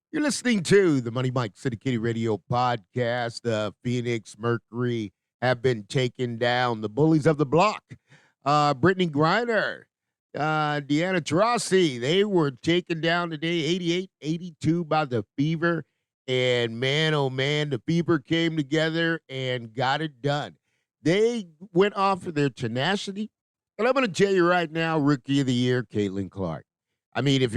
You're listening to the Money Mike City Kitty Radio podcast. The Phoenix Mercury have been taken down. The bullies of the block, Brittany Griner, Deanna Taurasi, they were taken down today 88-82 by the Fever. And man, oh man, the Fever came together and got it done. They went off of their tenacity. And I'm going to tell you right now, Rookie of the Year, Caitlin Clark. I mean, if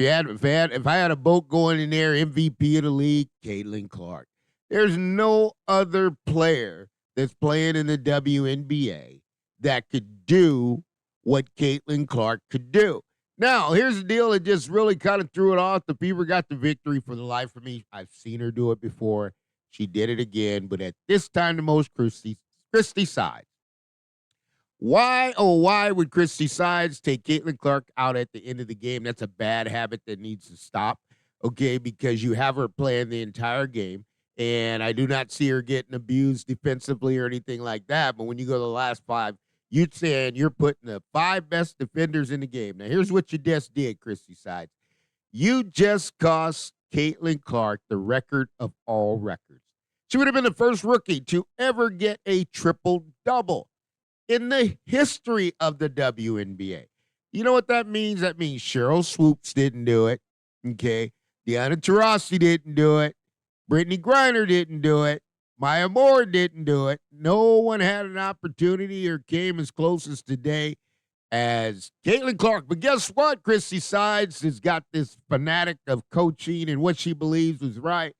I had a boat going in there, MVP of the league, Caitlin Clark. There's no other player that's playing in the WNBA that could do what Caitlin Clark could do. Now, here's the deal that just really kind of threw it off. The Fever got the victory for the life of me. I've seen her do it before. She did it again, but at this time, the most Christy side. Why, oh, why would Christy Sides take Caitlin Clark out at the end of the game? That's a bad habit that needs to stop, okay, because you have her playing the entire game, and I do not see her getting abused defensively or anything like that. But when you go to the last five, you're saying you're putting the five best defenders in the game. Now, here's what you just did, Christy Sides. You just cost Caitlin Clark the record of all records. She would have been the first rookie to ever get a triple-double in the history of the WNBA. You know what that means? That means Cheryl Swoops didn't do it. Okay. Deanna Taurasi didn't do it. Brittany Griner didn't do it. Maya Moore didn't do it. No one had an opportunity or came as close as today as Caitlin Clark. But guess what? Christy Sides has got this fanatic of coaching and what she believes was right.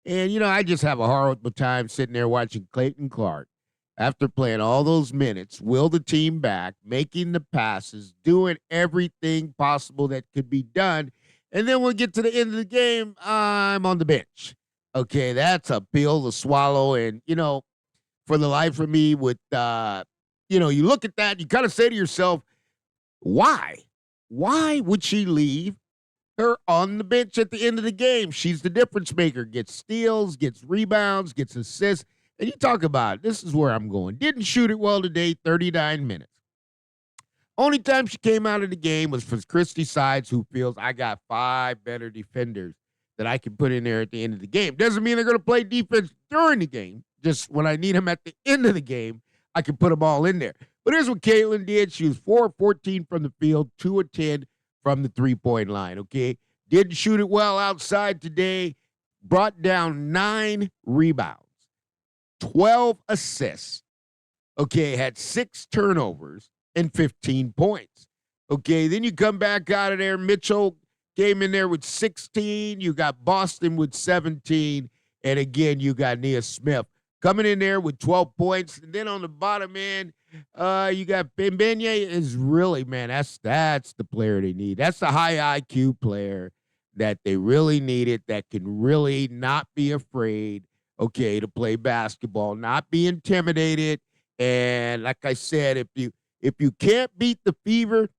And, I just have a horrible time sitting there watching Caitlin Clark after playing all those minutes, will the team back, making the passes, doing everything possible that could be done. And then we'll get to the end of the game, I'm on the bench. Okay, that's a pill to swallow. And, for the life of me with, you look at that, you kind of say to yourself, why? Why would she leave her on the bench at the end of the game? She's the difference maker, gets steals, gets rebounds, gets assists. And you talk about it. This is where I'm going. Didn't shoot it well today, 39 minutes. Only time she came out of the game was for Christy Sides, who feels I got five better defenders that I can put in there at the end of the game. Doesn't mean they're going to play defense during the game. Just when I need them at the end of the game, I can put them all in there. But here's what Caitlin did. She was 4 of 14 from the field, 2 of 10 from the three-point line, okay? Didn't shoot it well outside today. Brought down 9 rebounds. 12 assists, okay, had 6 turnovers and 15 points. Okay, then you come back out of there. Mitchell came in there with 16. You got Boston with 17. And again, you got Nia Smith coming in there with 12 points. And then on the bottom end, you got Benbenye is really, man, that's the player they need. That's the high IQ player that they really needed that can really not be afraid, okay, to play basketball, not be intimidated. And like I said, if you can't beat the Fever,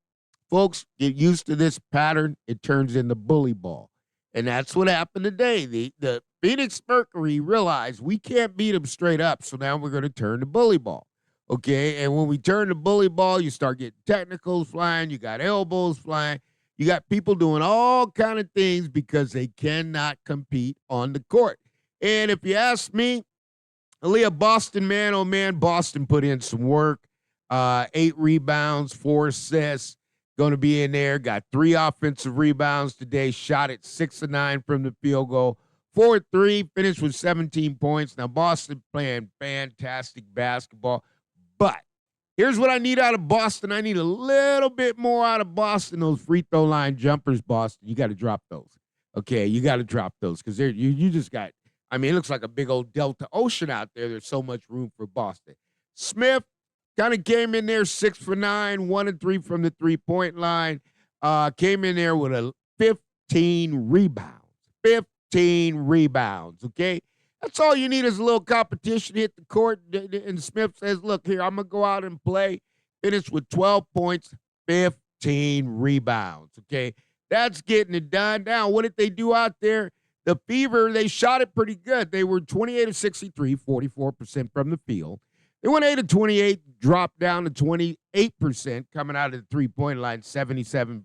folks, get used to this pattern. It turns into bully ball. And that's what happened today. The Phoenix Mercury realized we can't beat them straight up, so now we're going to turn to bully ball. Okay, and when we turn to bully ball, you start getting technicals flying, you got elbows flying, you got people doing all kind of things because they cannot compete on the court. And if you ask me, Aaliyah, Boston, man, oh man, Boston put in some work. 8 rebounds, 4 assists, going to be in there. Got 3 offensive rebounds today. Shot at 6 of 9 from the field goal. 4 of 3, finished with 17 points. Now, Boston playing fantastic basketball. But here's what I need out of Boston. I need a little bit more out of Boston. Those free throw line jumpers, Boston, you got to drop those. Okay, you got to drop those because you just got, I mean, it looks like a big old Delta Ocean out there. There's so much room for Boston. Smith kind of came in there 6 for 9, 1 and 3 from the three-point line. Came in there with a 15 rebounds. 15 rebounds, okay? That's all you need is a little competition, hit the court, and Smith says, look, here, I'm going to go out and play. Finish with 12 points, 15 rebounds, okay? That's getting it done. Now, what did they do out there? The Fever, they shot it pretty good. They were 28 of 63, 44% from the field. They went 8 of 28, dropped down to 28% coming out of the three-point line, 77%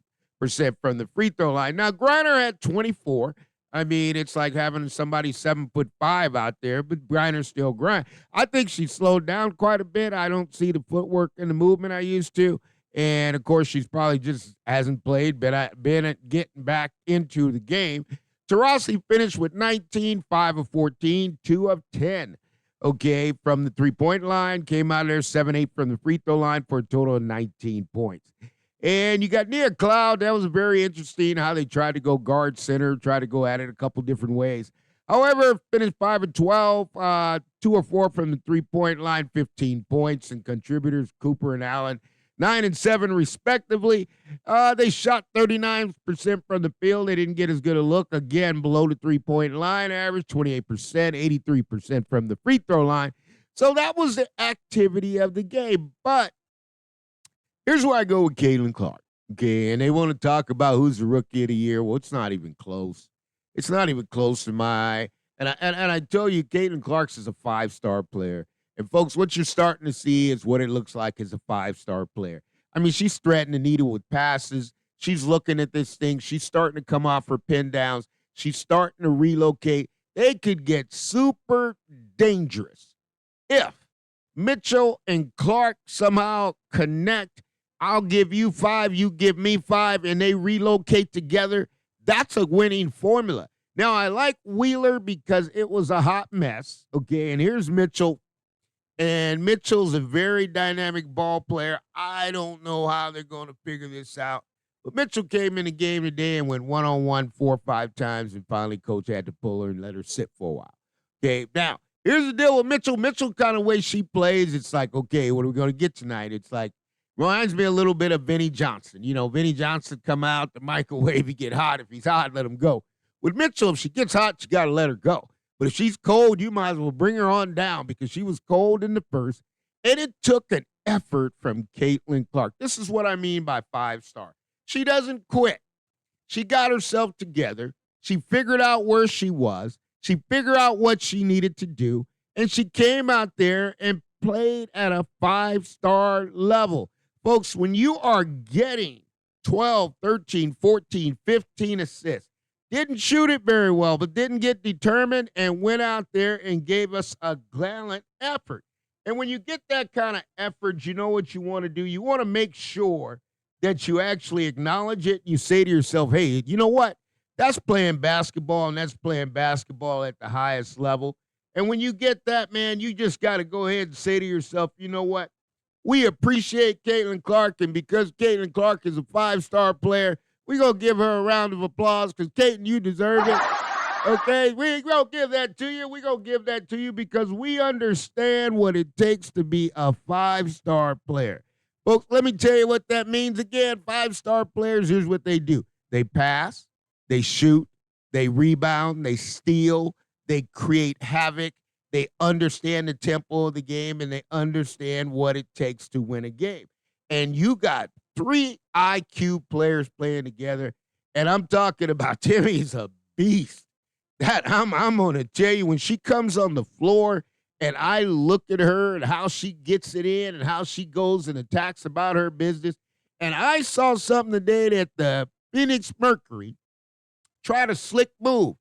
from the free throw line. Now, Griner had 24. I mean, it's like having somebody 7'5" out there, but Griner's still grind. I think she slowed down quite a bit. I don't see the footwork and the movement I used to. And of course, she's probably just hasn't played, but been at getting back into the game. Taurasi finished with 19, 5 of 14, 2 of 10. Okay, from the 3-point line, came out of there 7-8 from the free throw line for a total of 19 points. And you got Nia Cloud. That was very interesting how they tried to go guard center, tried to go at it a couple different ways. However, finished 5 of 12, 2 or 4 from the 3-point line, 15 points, and contributors Cooper and Allen 9 and 7 respectively. They shot 39% from the field. They didn't get as good a look. Again, below the 3-point line, average 28%, 83% from the free throw line. So that was the activity of the game. But here's where I go with Caitlin Clark. Okay, and they want to talk about who's the rookie of the year. Well, it's not even close. It's not even close in my eye. And I tell you, Caitlin Clark is a 5-star player. And folks, what you're starting to see is what it looks like as a 5-star player. I mean, she's threading the needle with passes. She's looking at this thing. She's starting to come off her pin downs. She's starting to relocate. They could get super dangerous if Mitchell and Clark somehow connect. I'll give you 5, you give me 5, and they relocate together. That's a winning formula. Now, I like Wheeler because it was a hot mess. Okay, and here's Mitchell. And Mitchell's a very dynamic ball player. I don't know how they're going to figure this out. But Mitchell came in the game today and went one-on-one 4 or 5 times, and finally coach had to pull her and let her sit for a while. Okay, now, here's the deal with Mitchell. Mitchell kind of way she plays, it's like, okay, what are we going to get tonight? It's like, reminds me a little bit of Vinnie Johnson. You know, Vinnie Johnson come out, the microwave, he get hot. If he's hot, let him go. With Mitchell, if she gets hot, you got to let her go. But if she's cold, you might as well bring her on down because she was cold in the first. And it took an effort from Caitlin Clark. This is what I mean by 5-star. She doesn't quit. She got herself together. She figured out where she was. She figured out what she needed to do. And she came out there and played at a 5-star level. Folks, when you are getting 12, 13, 14, 15 assists, didn't shoot it very well, but didn't get determined and went out there and gave us a gallant effort. And when you get that kind of effort, you know what you want to do. You want to make sure that you actually acknowledge it. You say to yourself, hey, you know what? That's playing basketball, and that's playing basketball at the highest level. And when you get that, man, you just got to go ahead and say to yourself, you know what? We appreciate Caitlin Clark, and because Caitlin Clark is a 5-star player, we're going to give her a round of applause because, Caitlin, you deserve it. Okay? We ain't going to give that to you. We're going to give that to you because we understand what it takes to be a 5-star player. Folks, let me tell you what that means again. 5-star players, here's what they do. They pass, they shoot, they rebound, they steal, they create havoc, they understand the tempo of the game, and they understand what it takes to win a game. And you got 3 IQ players playing together, and I'm talking about Timmy's a beast. That I'm going to tell you, when she comes on the floor and I look at her and how she gets it in and how she goes and attacks about her business, and I saw something today that the Phoenix Mercury tried a slick move.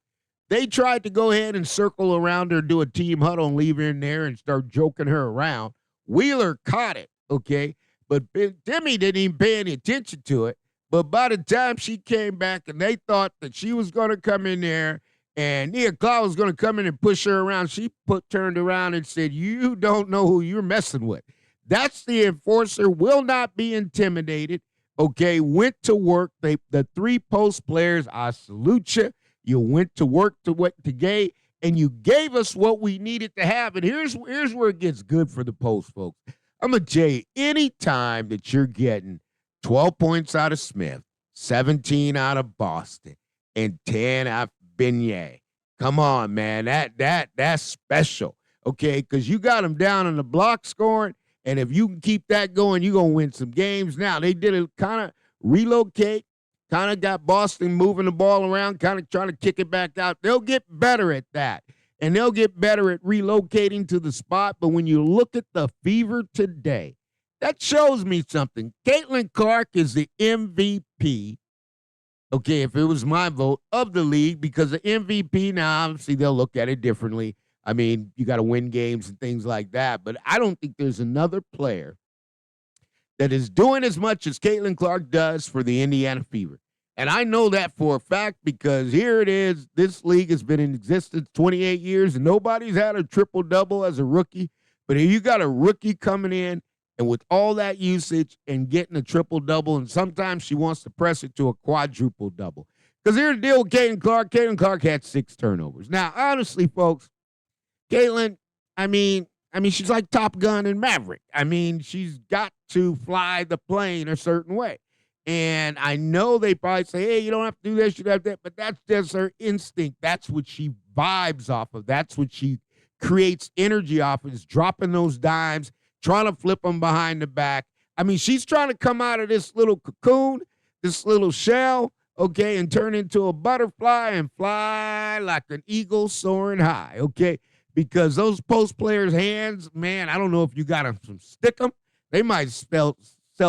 They tried to go ahead and circle around her, do a team huddle, and leave her in there and start joking her around. Wheeler caught it, okay? But Timmy didn't even pay any attention to it. But by the time she came back and they thought that she was going to come in there and Nia Cloud was going to come in and push her around, she turned around and said, you don't know who you're messing with. That's the enforcer, will not be intimidated, okay? Went to work. The 3 post players, I salute you. You went to work today, and you gave us what we needed to have. And here's where it gets good for the post, folks. I'm going to tell you, any time that you're getting 12 points out of Smith, 17 out of Boston, and 10 out of Beignet, come on, man. That's special, okay? Because you got them down in the block scoring, and if you can keep that going, you're going to win some games. Now, they did a kind of relocate, kind of got Boston moving the ball around, kind of trying to kick it back out. They'll get better at that, and they'll get better at relocating to the spot. But when you look at the Fever today, that shows me something. Caitlin Clark is the MVP Okay, if it was my vote of the league, because the MVP now, obviously they'll look at it differently. I mean, you got to win games and things like that, but I don't think there's another player that is doing as much as Caitlin Clark does for the Indiana Fever. And I know that for a fact because here it is. This league has been in existence 28 years and nobody's had a triple double as a rookie. But if you got a rookie coming in and with all that usage and getting a triple double, and sometimes she wants to press it to a quadruple double. Because here's the deal with Caitlin Clark. Caitlin Clark had 6 turnovers. Now, honestly, folks, Caitlin, she's like Top Gun and Maverick. I mean, she's got to fly the plane a certain way. And I know they probably say, hey, you don't have to do this, you don't have that, but that's just her instinct. That's what she vibes off of. That's what she creates energy off of, is dropping those dimes, trying to flip them behind the back. I mean, she's trying to come out of this little cocoon, this little shell, okay, and turn into a butterfly and fly like an eagle soaring high, okay? Because those post players' hands, man, I don't know if you got them some Stickum. They might sell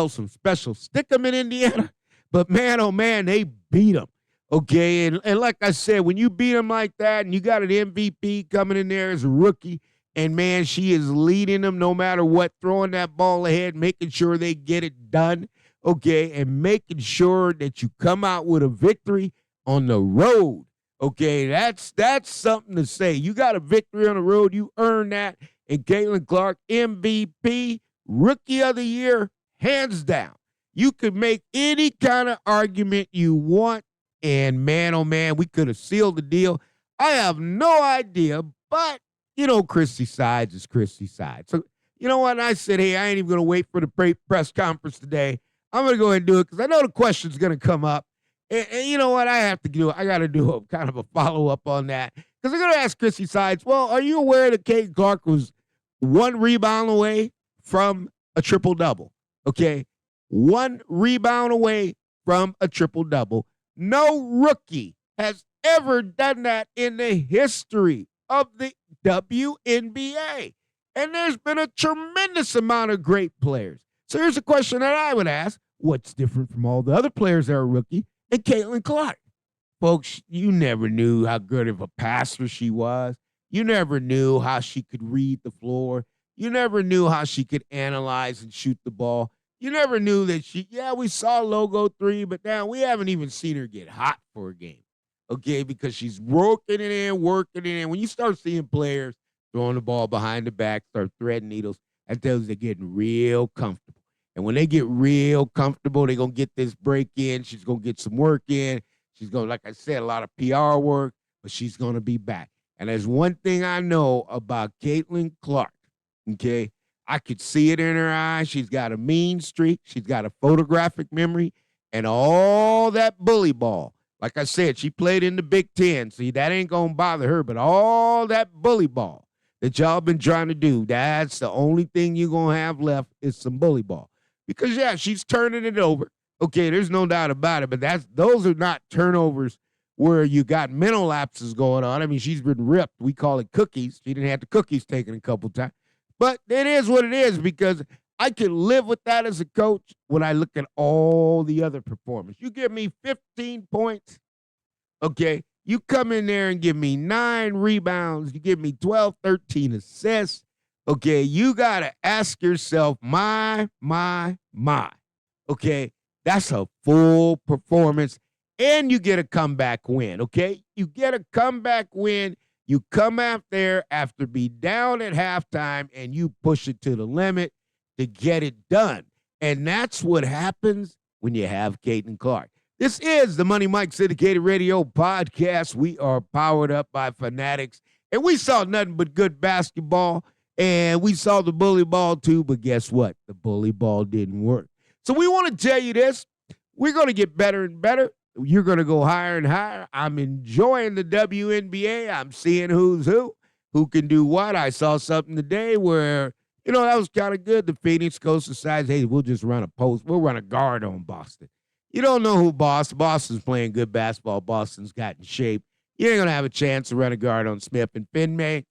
some special Stickum in Indiana, but man, oh man, they beat them. Okay, and like I said, when you beat them like that and you got an MVP coming in there as a rookie, and man, she is leading them no matter what, throwing that ball ahead, making sure they get it done, okay, and making sure that you come out with a victory on the road. Okay, that's something to say. You got a victory on the road. You earned that. And Caitlin Clark, MVP, Rookie of the Year, hands down. You could make any kind of argument you want. And man, oh man, we could have sealed the deal. I have no idea. But, Christy Sides is Christy Sides. So, you know what? I said, hey, I ain't even going to wait for the press conference today. I'm going to go ahead and do it because I know the question's going to come up. And you know what I have to do? I got to do a kind of a follow-up on that. Because I'm going to ask Chrissy Sides, well, are you aware that Kate Clark was 1 rebound away from a triple-double? Okay? 1 rebound away from a triple-double. No rookie has ever done that in the history of the WNBA. And there's been a tremendous amount of great players. So here's a question that I would ask. What's different from all the other players that are rookie? And Caitlin Clark. Folks, you never knew how good of a passer she was. You never knew how she could read the floor. You never knew how she could analyze and shoot the ball. You never knew that we saw logo 3, but now we haven't even seen her get hot for a game. Okay, because she's working it in. When you start seeing players throwing the ball behind the back, start threading needles, that tells you they're getting real comfortable. And when they get real comfortable, they're going to get this break in. She's going to get some work in. She's going to, like I said, a lot of PR work, but she's going to be back. And there's one thing I know about Caitlin Clark, okay? I could see it in her eyes. She's got a mean streak. She's got a photographic memory and all that bully ball. Like I said, she played in the Big Ten. See, that ain't going to bother her, but all that bully ball that y'all been trying to do, that's the only thing you're going to have left is some bully ball. Because, yeah, she's turning it over. Okay, there's no doubt about it, but those are not turnovers where you got mental lapses going on. I mean, she's been ripped. We call it cookies. She didn't have the cookies taken a couple times. But it is what it is because I can live with that as a coach when I look at all the other performance. You give me 15 points, okay? You come in there and give me 9 rebounds. You give me 12, 13 assists. Okay, you got to ask yourself, my. Okay, that's a full performance, and you get a comeback win, okay? You get a comeback win. You come out there after being down at halftime, and you push it to the limit to get it done. And that's what happens when you have Caitlin Clark. This is the Money Mike Syndicated Radio Podcast. We are powered up by Fanatics, and we saw nothing but good basketball. And we saw the bully ball too, but guess what? The bully ball didn't work. So we want to tell you this. We're going to get better and better. You're going to go higher and higher. I'm enjoying the WNBA. I'm seeing who's who can do what. I saw something today where, that was kind of good. The Phoenix Coast decides, hey, we'll just run a post. We'll run a guard on Boston. You don't know who Boston's playing good basketball. Boston's got in shape. You ain't going to have a chance to run a guard on Smith and Finmay.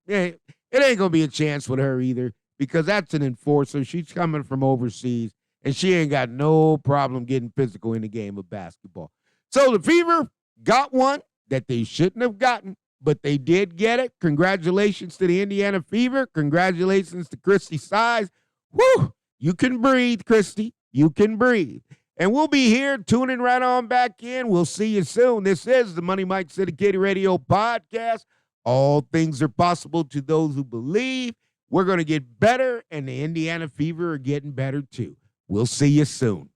It ain't going to be a chance with her either because that's an enforcer. She's coming from overseas, and she ain't got no problem getting physical in the game of basketball. So the Fever got one that they shouldn't have gotten, but they did get it. Congratulations to the Indiana Fever. Congratulations to Christy Size. Woo! You can breathe, Christy. You can breathe. And we'll be here tuning right on back in. We'll see you soon. This is the Money Mike Syndicated Radio Podcast. All things are possible to those who believe. We're going to get better, and the Indiana Fever are getting better too. We'll see you soon.